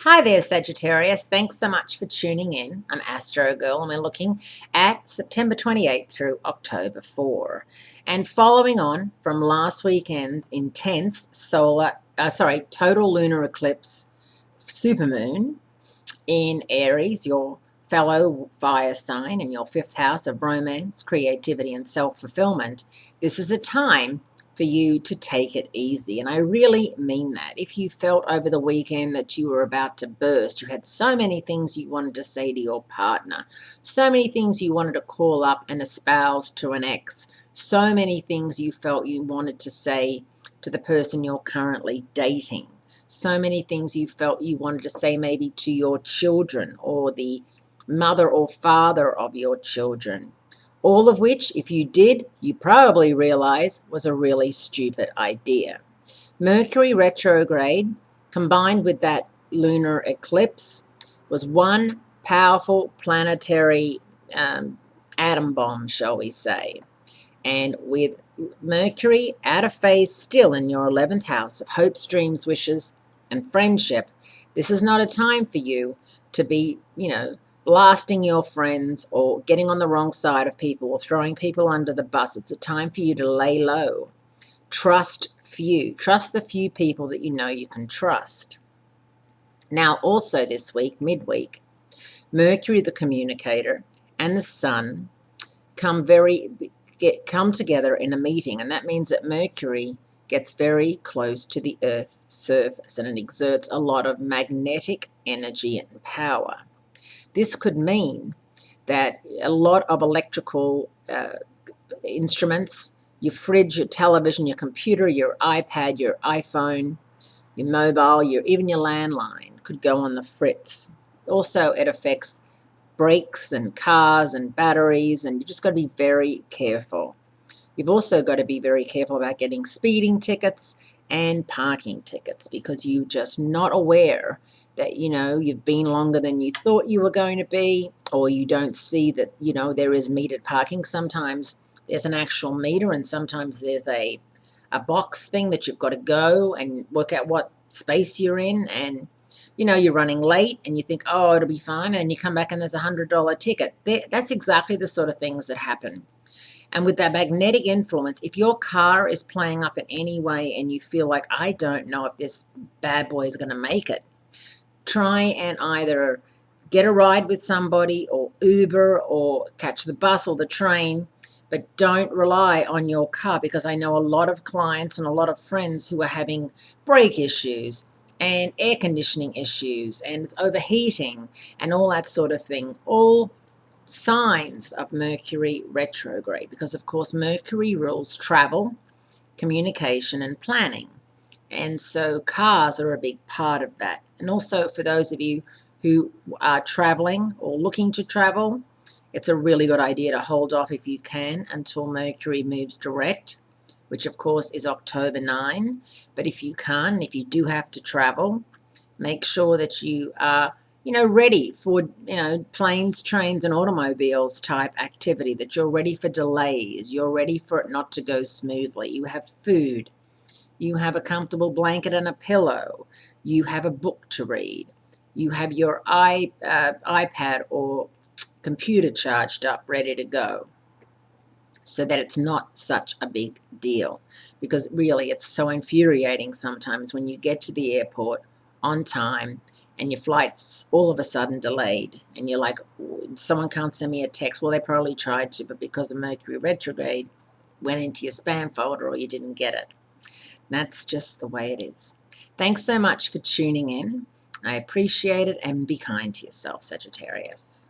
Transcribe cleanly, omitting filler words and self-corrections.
Hi there, Sagittarius. Thanks so much for tuning in. I'm Astrogirl, and we're looking at September 28th through October 4. And following on from last weekend's intense total lunar eclipse supermoon in Aries, your fellow fire sign in your fifth house of romance, creativity, and self-fulfillment, this is a time for you to take it easy. And I really mean that. If you felt over the weekend that you were about to burst, you had so many things you wanted to say to your partner, so many things you wanted to call up and espouse to an ex, so many things you felt you wanted to say to the person you're currently dating, so many things you felt you wanted to say maybe to your children or the mother or father of your children. All of which, if you did, you probably realize was a really stupid idea. Mercury retrograde, combined with that lunar eclipse, was one powerful planetary atom bomb, shall we say. And with Mercury out of phase still in your 11th house of hopes, dreams, wishes, and friendship, this is not a time for you to be, blasting your friends or getting on the wrong side of people or throwing people under the bus. It's a time for you to lay low. Trust few. Trust the few people that you know you can trust. Now, also this week, midweek, Mercury, the communicator, and the Sun come together in a meeting, and that means that Mercury gets very close to the Earth's surface, and it exerts a lot of magnetic energy and power. This could mean that a lot of electrical instruments, your fridge, your television, your computer, your iPad, your iPhone, your mobile, even your landline could go on the fritz. Also, it affects brakes and cars and batteries, and you've just got to be very careful. You've also got to be very careful about getting speeding tickets and parking tickets because you're just not aware that, you've been longer than you thought you were going to be, or you don't see that, there is metered parking. Sometimes there's an actual meter, and sometimes there's a box thing that you've got to go and work out what space you're in, and, you're running late, and you think, oh, it'll be fine, and you come back and there's $100 ticket. That's exactly the sort of things that happen. And with that magnetic influence, if your car is playing up in any way and you feel like, I don't know if this bad boy is going to make it, try and either get a ride with somebody or Uber or catch the bus or the train, but don't rely on your car, because I know a lot of clients and a lot of friends who are having brake issues and air conditioning issues and it's overheating and all that sort of thing, all signs of Mercury retrograde, because of course Mercury rules travel, communication, and planning. And so cars are a big part of that. And also for those of you who are traveling or looking to travel, it's a really good idea to hold off if you can until Mercury moves direct, which of course is October 9. But if you can, if you do have to travel, make sure that you are, ready for, planes, trains, and automobiles type activity, that you're ready for delays, you're ready for it not to go smoothly. You have food. You have a comfortable blanket and a pillow. You have a book to read. You have your iPad or computer charged up, ready to go, so that it's not such a big deal. Because really, it's so infuriating sometimes when you get to the airport on time and your flight's all of a sudden delayed, and you're like, someone can't send me a text. Well, they probably tried to, but because of Mercury retrograde, went into your spam folder or you didn't get it. That's just the way it is. Thanks so much for tuning in. I appreciate it, and be kind to yourself, Sagittarius.